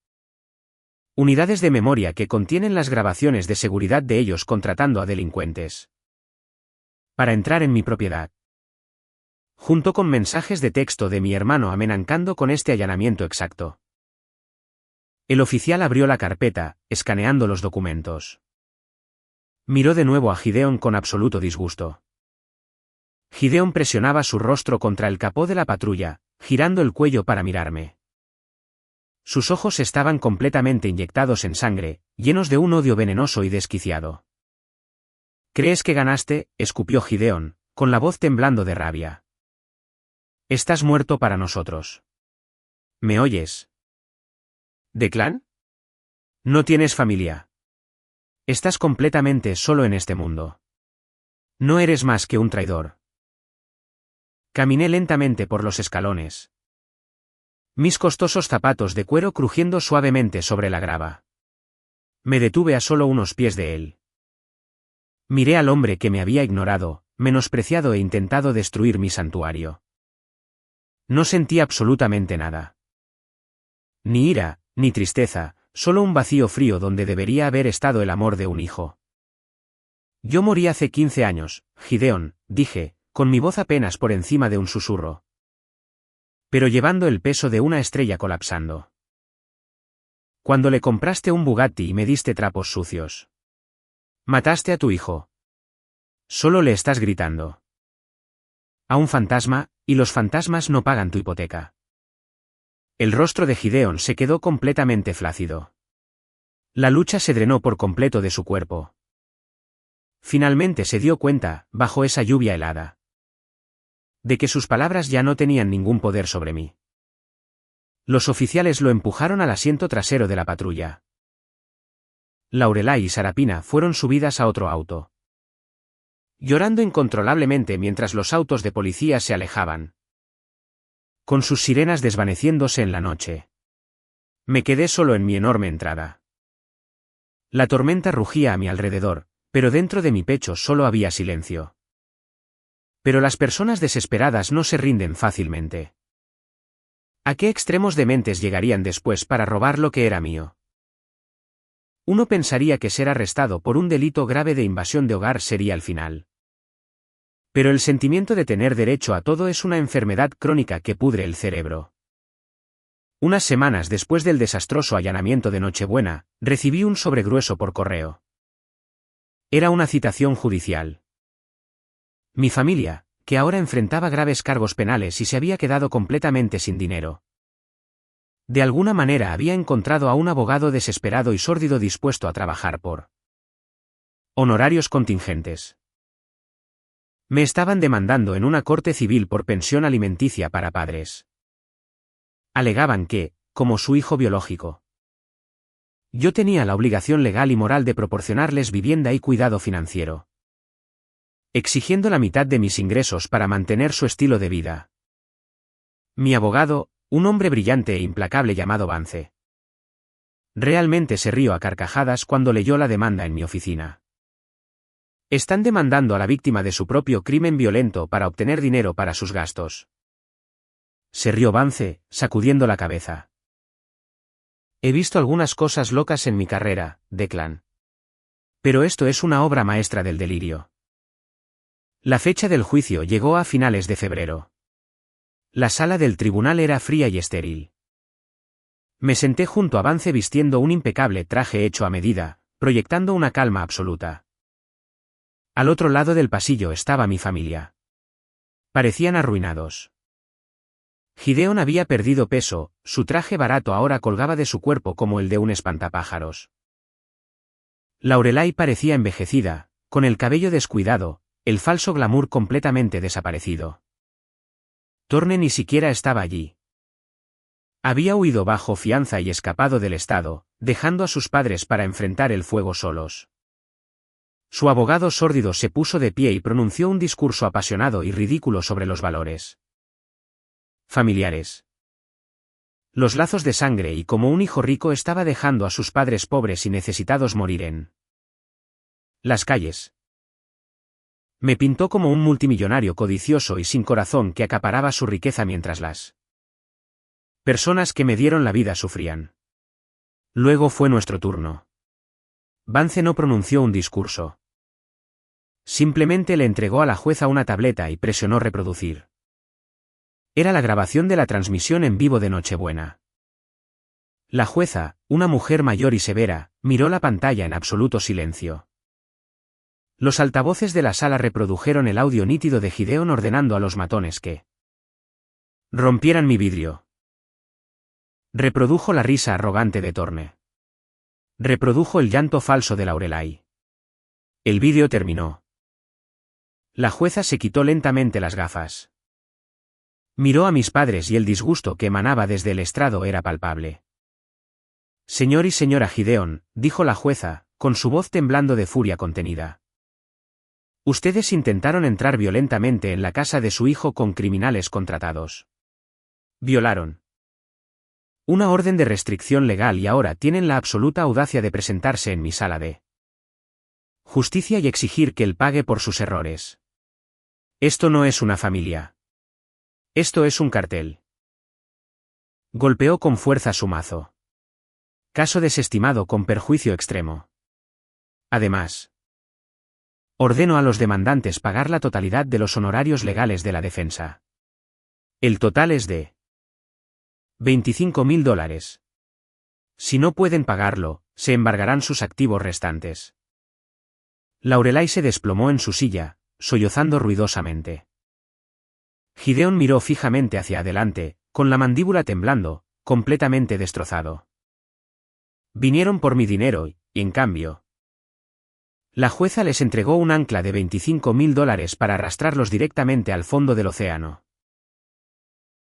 unidades de memoria que contienen las grabaciones de seguridad de ellos contratando a delincuentes para entrar en mi propiedad, junto con mensajes de texto de mi hermano amenazando con este allanamiento exacto. El oficial abrió la carpeta, escaneando los documentos. Miró de nuevo a Gideon con absoluto disgusto. Gideon presionaba su rostro contra el capó de la patrulla, girando el cuello para mirarme. Sus ojos estaban completamente inyectados en sangre, llenos de un odio venenoso y desquiciado. ¿Crees que ganaste?, escupió Gideon, con la voz temblando de rabia. Estás muerto para nosotros. ¿Me oyes? ¿Declan? No tienes familia. Estás completamente solo en este mundo. No eres más que un traidor. Caminé lentamente por los escalones. Mis costosos zapatos de cuero crujiendo suavemente sobre la grava. Me detuve a solo unos pies de él. Miré al hombre que me había ignorado, menospreciado e intentado destruir mi santuario. No sentí absolutamente nada. Ni ira, ni tristeza, solo un vacío frío donde debería haber estado el amor de un hijo. Yo morí hace 15 años, Gideon, dije, con mi voz apenas por encima de un susurro. Pero llevando el peso de una estrella colapsando. Cuando le compraste un Bugatti y me diste trapos sucios. Mataste a tu hijo. Solo le estás gritando. A un fantasma, y los fantasmas no pagan tu hipoteca. El rostro de Gideon se quedó completamente flácido. La lucha se drenó por completo de su cuerpo. Finalmente se dio cuenta, bajo esa lluvia helada, de que sus palabras ya no tenían ningún poder sobre mí. Los oficiales lo empujaron al asiento trasero de la patrulla. Lorelai y Sarapina fueron subidas a otro auto. Llorando incontrolablemente mientras los autos de policía se alejaban. Con sus sirenas desvaneciéndose en la noche. Me quedé solo en mi enorme entrada. La tormenta rugía a mi alrededor, pero dentro de mi pecho solo había silencio. Pero las personas desesperadas no se rinden fácilmente. ¿A qué extremos dementes llegarían después para robar lo que era mío? Uno pensaría que ser arrestado por un delito grave de invasión de hogar sería el final. Pero el sentimiento de tener derecho a todo es una enfermedad crónica que pudre el cerebro. Unas semanas después del desastroso allanamiento de Nochebuena, recibí un sobregrueso por correo. Era una citación judicial. Mi familia, que ahora enfrentaba graves cargos penales y se había quedado completamente sin dinero. De alguna manera había encontrado a un abogado desesperado y sórdido dispuesto a trabajar por honorarios contingentes. Me estaban demandando en una corte civil por pensión alimenticia para padres. Alegaban que, como su hijo biológico, yo tenía la obligación legal y moral de proporcionarles vivienda y cuidado financiero. Exigiendo la mitad de mis ingresos para mantener su estilo de vida. Mi abogado, un hombre brillante e implacable llamado Vance. Realmente se rió a carcajadas cuando leyó la demanda en mi oficina. Están demandando a la víctima de su propio crimen violento para obtener dinero para sus gastos. Se rió Vance, sacudiendo la cabeza. He visto algunas cosas locas en mi carrera, Declan. Pero esto es una obra maestra del delirio. La fecha del juicio llegó a finales de febrero. La sala del tribunal era fría y estéril. Me senté junto a Vance vistiendo un impecable traje hecho a medida, proyectando una calma absoluta. Al otro lado del pasillo estaba mi familia. Parecían arruinados. Gideon había perdido peso, su traje barato ahora colgaba de su cuerpo como el de un espantapájaros. Lorelai parecía envejecida, con el cabello descuidado, el falso glamour completamente desaparecido. Thorne ni siquiera estaba allí. Había huido bajo fianza y escapado del estado, dejando a sus padres para enfrentar el fuego solos. Su abogado sórdido se puso de pie y pronunció un discurso apasionado y ridículo sobre los valores familiares. Los lazos de sangre y como un hijo rico estaba dejando a sus padres pobres y necesitados morir en las calles. Me pintó como un multimillonario codicioso y sin corazón que acaparaba su riqueza mientras las personas que me dieron la vida sufrían. Luego fue nuestro turno. Vance no pronunció un discurso. Simplemente le entregó a la jueza una tableta y presionó reproducir. Era la grabación de la transmisión en vivo de Nochebuena. La jueza, una mujer mayor y severa, miró la pantalla en absoluto silencio. Los altavoces de la sala reprodujeron el audio nítido de Gideon ordenando a los matones que rompieran mi vidrio. Reprodujo la risa arrogante de Thorne. Reprodujo el llanto falso de Lorelai. El vídeo terminó. La jueza se quitó lentamente las gafas. Miró a mis padres y el disgusto que emanaba desde el estrado era palpable. Señor y señora Gideon, dijo la jueza, con su voz temblando de furia contenida. Ustedes intentaron entrar violentamente en la casa de su hijo con criminales contratados. Violaron una orden de restricción legal y ahora tienen la absoluta audacia de presentarse en mi sala de justicia y exigir que él pague por sus errores. Esto no es una familia. Esto es un cartel. Golpeó con fuerza su mazo. Caso desestimado con perjuicio extremo. Además, ordeno a los demandantes pagar la totalidad de los honorarios legales de la defensa. El total es de $25.000. Si no pueden pagarlo, se embargarán sus activos restantes. Laurelai se desplomó en su silla, sollozando ruidosamente. Gideon miró fijamente hacia adelante, con la mandíbula temblando, completamente destrozado. Vinieron por mi dinero y, en cambio, la jueza les entregó un ancla de $25.000 para arrastrarlos directamente al fondo del océano.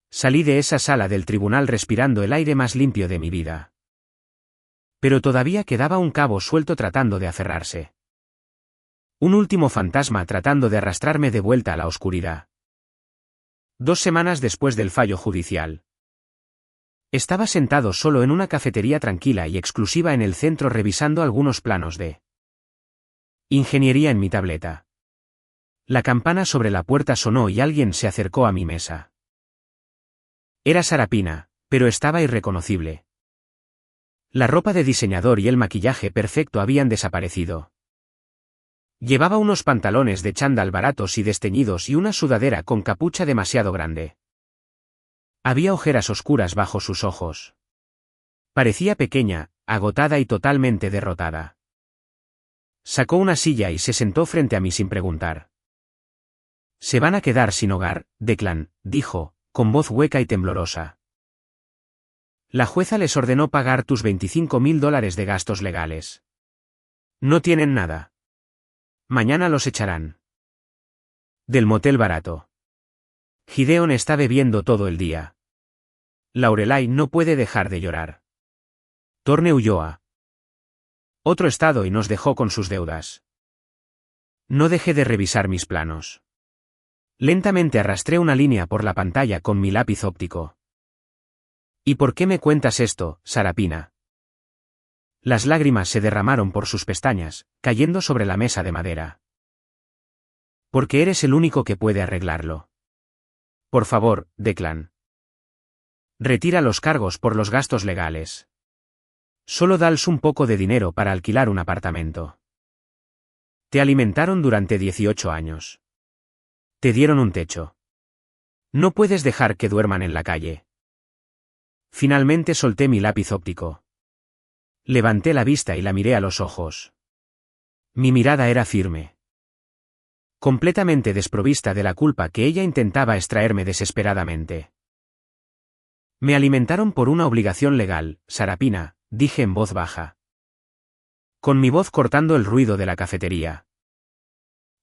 Salí de esa sala del tribunal respirando el aire más limpio de mi vida. Pero todavía quedaba un cabo suelto tratando de aferrarse. Un último fantasma tratando de arrastrarme de vuelta a la oscuridad. 2 semanas después del fallo judicial. Estaba sentado solo en una cafetería tranquila y exclusiva en el centro revisando algunos planos de ingeniería en mi tableta. La campana sobre la puerta sonó y alguien se acercó a mi mesa. Era Sarapina, pero estaba irreconocible. La ropa de diseñador y el maquillaje perfecto habían desaparecido. Llevaba unos pantalones de chándal baratos y desteñidos y una sudadera con capucha demasiado grande. Había ojeras oscuras bajo sus ojos. Parecía pequeña, agotada y totalmente derrotada. Sacó una silla y se sentó frente a mí sin preguntar. «Se van a quedar sin hogar, Declan», dijo, con voz hueca y temblorosa. La jueza les ordenó pagar tus $25.000 de gastos legales. No tienen nada. Mañana los echarán. Del motel barato. Gideon está bebiendo todo el día. Laurelai no puede dejar de llorar. Thorne huyó a otro estado y nos dejó con sus deudas. No dejé de revisar mis planos. Lentamente arrastré una línea por la pantalla con mi lápiz óptico. ¿Y por qué me cuentas esto, Sarapina? Las lágrimas se derramaron por sus pestañas, cayendo sobre la mesa de madera. Porque eres el único que puede arreglarlo. Por favor, Declan. Retira los cargos por los gastos legales. Solo dales un poco de dinero para alquilar un apartamento. Te alimentaron durante 18 años. Te dieron un techo. No puedes dejar que duerman en la calle. Finalmente solté mi lápiz óptico. Levanté la vista y la miré a los ojos. Mi mirada era firme. Completamente desprovista de la culpa que ella intentaba extraerme desesperadamente. Me alimentaron por una obligación legal, Sarapina, dije en voz baja. Con mi voz cortando el ruido de la cafetería.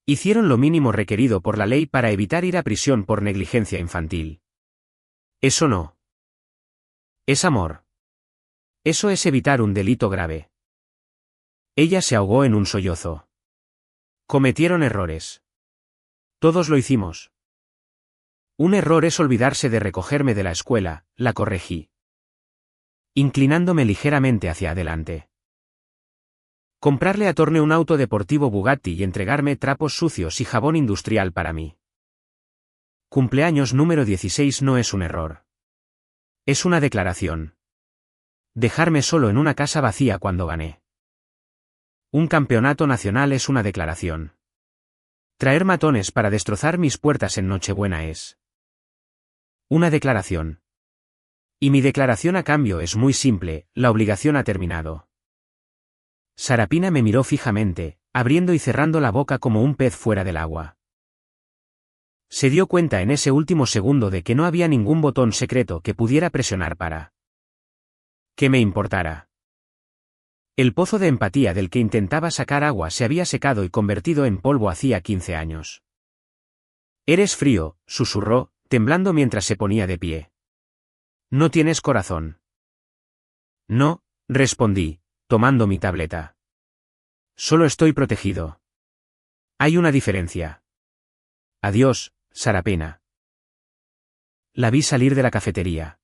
Hicieron lo mínimo requerido por la ley para evitar ir a prisión por negligencia infantil. Eso no. Es amor. Eso es evitar un delito grave. Ella se ahogó en un sollozo. Cometieron errores. Todos lo hicimos. Un error es olvidarse de recogerme de la escuela, la corregí. Inclinándome ligeramente hacia adelante. Comprarle a Thorne un auto deportivo Bugatti y entregarme trapos sucios y jabón industrial para mí. Cumpleaños número 16 no es un error. Es una declaración. Dejarme solo en una casa vacía cuando gané. Un campeonato nacional es una declaración. Traer matones para destrozar mis puertas en Nochebuena es una declaración. Y mi declaración a cambio es muy simple, la obligación ha terminado. Sarapina me miró fijamente, abriendo y cerrando la boca como un pez fuera del agua. Se dio cuenta en ese último segundo de que no había ningún botón secreto que pudiera presionar para que me importara. El pozo de empatía del que intentaba sacar agua se había secado y convertido en polvo hacía 15 años. Eres frío, susurró, temblando mientras se ponía de pie. No tienes corazón. No, respondí, tomando mi tableta. Solo estoy protegido. Hay una diferencia. Adiós, Sarapena. La vi salir de la cafetería.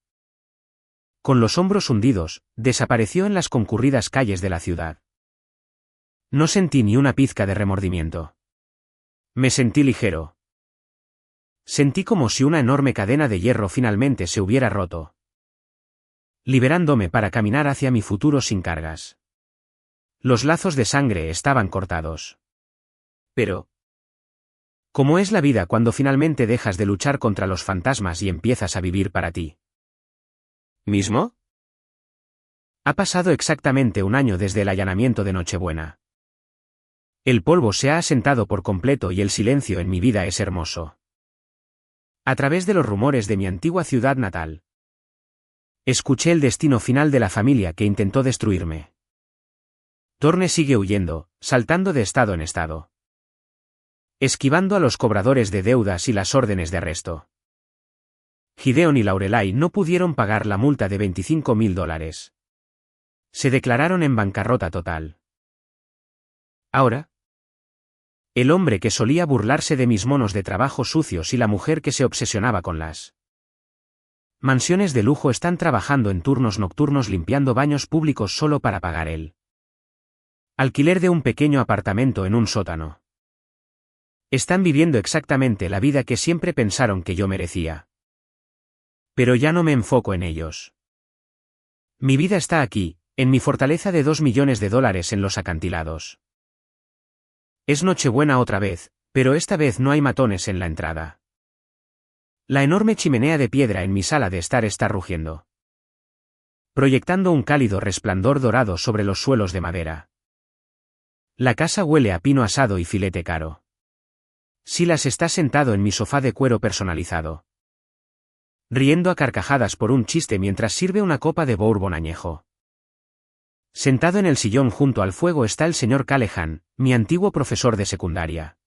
Con los hombros hundidos, desapareció en las concurridas calles de la ciudad. No sentí ni una pizca de remordimiento. Me sentí ligero. Sentí como si una enorme cadena de hierro finalmente se hubiera roto, liberándome para caminar hacia mi futuro sin cargas. Los lazos de sangre estaban cortados. Pero, ¿cómo es la vida cuando finalmente dejas de luchar contra los fantasmas y empiezas a vivir para ti mismo? Ha pasado exactamente un año desde el allanamiento de Nochebuena. El polvo se ha asentado por completo y el silencio en mi vida es hermoso. A través de los rumores de mi antigua ciudad natal, escuché el destino final de la familia que intentó destruirme. Torne sigue huyendo, saltando de estado en estado, esquivando a los cobradores de deudas y las órdenes de arresto. Gideon y Laurelai no pudieron pagar la multa de $25.000. Se declararon en bancarrota total. Ahora, el hombre que solía burlarse de mis monos de trabajo sucios y la mujer que se obsesionaba con las mansiones de lujo están trabajando en turnos nocturnos limpiando baños públicos solo para pagar el alquiler de un pequeño apartamento en un sótano. Están viviendo exactamente la vida que siempre pensaron que yo merecía. Pero ya no me enfoco en ellos. Mi vida está aquí, en mi fortaleza de $2 millones en los acantilados. Es Nochebuena otra vez, pero esta vez no hay matones en la entrada. La enorme chimenea de piedra en mi sala de estar está rugiendo, proyectando un cálido resplandor dorado sobre los suelos de madera. La casa huele a pino asado y filete caro. Silas está sentado en mi sofá de cuero personalizado, riendo a carcajadas por un chiste mientras sirve una copa de bourbon añejo. Sentado en el sillón junto al fuego está el señor Callahan, mi antiguo profesor de secundaria.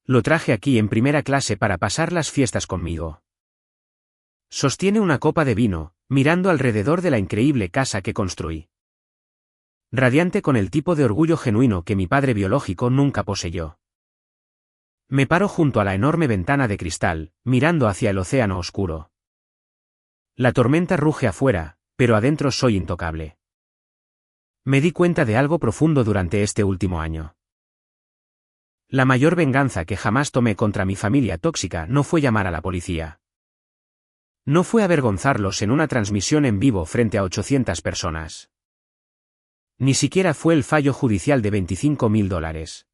Lo traje aquí en primera clase para pasar las fiestas conmigo. Sostiene una copa de vino, mirando alrededor de la increíble casa que construí, radiante con el tipo de orgullo genuino que mi padre biológico nunca poseyó. Me paro junto a la enorme ventana de cristal, mirando hacia el océano oscuro. La tormenta ruge afuera, pero adentro soy intocable. Me di cuenta de algo profundo durante este último año. La mayor venganza que jamás tomé contra mi familia tóxica no fue llamar a la policía. No fue avergonzarlos en una transmisión en vivo frente a 800 personas. Ni siquiera fue el fallo judicial de $25.000.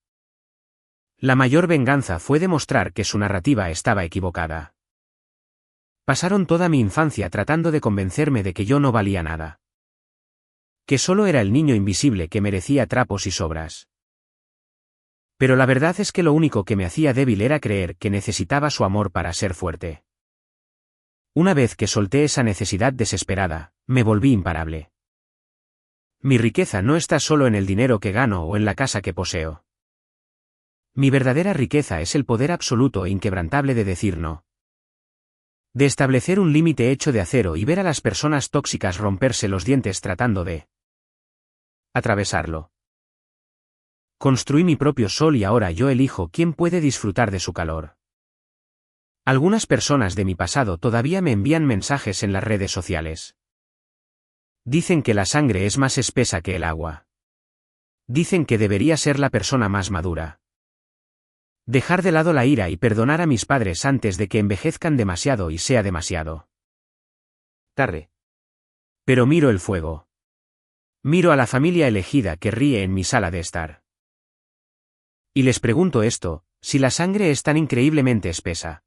La mayor venganza fue demostrar que su narrativa estaba equivocada. Pasaron toda mi infancia tratando de convencerme de que yo no valía nada. Que solo era el niño invisible que merecía trapos y sobras. Pero la verdad es que lo único que me hacía débil era creer que necesitaba su amor para ser fuerte. Una vez que solté esa necesidad desesperada, me volví imparable. Mi riqueza no está solo en el dinero que gano o en la casa que poseo. Mi verdadera riqueza es el poder absoluto e inquebrantable de decir no. De establecer un límite hecho de acero y ver a las personas tóxicas romperse los dientes tratando de atravesarlo. Construí mi propio sol y ahora yo elijo quién puede disfrutar de su calor. Algunas personas de mi pasado todavía me envían mensajes en las redes sociales. Dicen que la sangre es más espesa que el agua. Dicen que debería ser la persona más madura. Dejar de lado la ira y perdonar a mis padres antes de que envejezcan demasiado y sea demasiado tarde. Pero miro el fuego. Miro a la familia elegida que ríe en mi sala de estar. Y les pregunto esto, si la sangre es tan increíblemente espesa,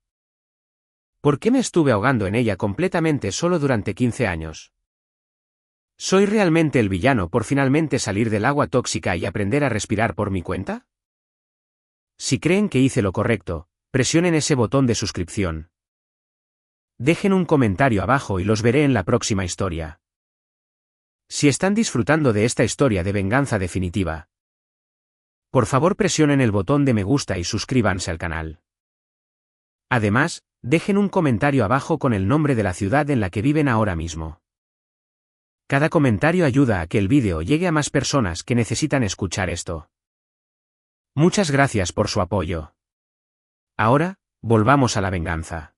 ¿por qué me estuve ahogando en ella completamente solo durante 15 años? ¿Soy realmente el villano por finalmente salir del agua tóxica y aprender a respirar por mi cuenta? Si creen que hice lo correcto, presionen ese botón de suscripción. Dejen un comentario abajo y los veré en la próxima historia. Si están disfrutando de esta historia de venganza definitiva, por favor presionen el botón de me gusta y suscríbanse al canal. Además, dejen un comentario abajo con el nombre de la ciudad en la que viven ahora mismo. Cada comentario ayuda a que el vídeo llegue a más personas que necesitan escuchar esto. Muchas gracias por su apoyo. Ahora, volvamos a la venganza.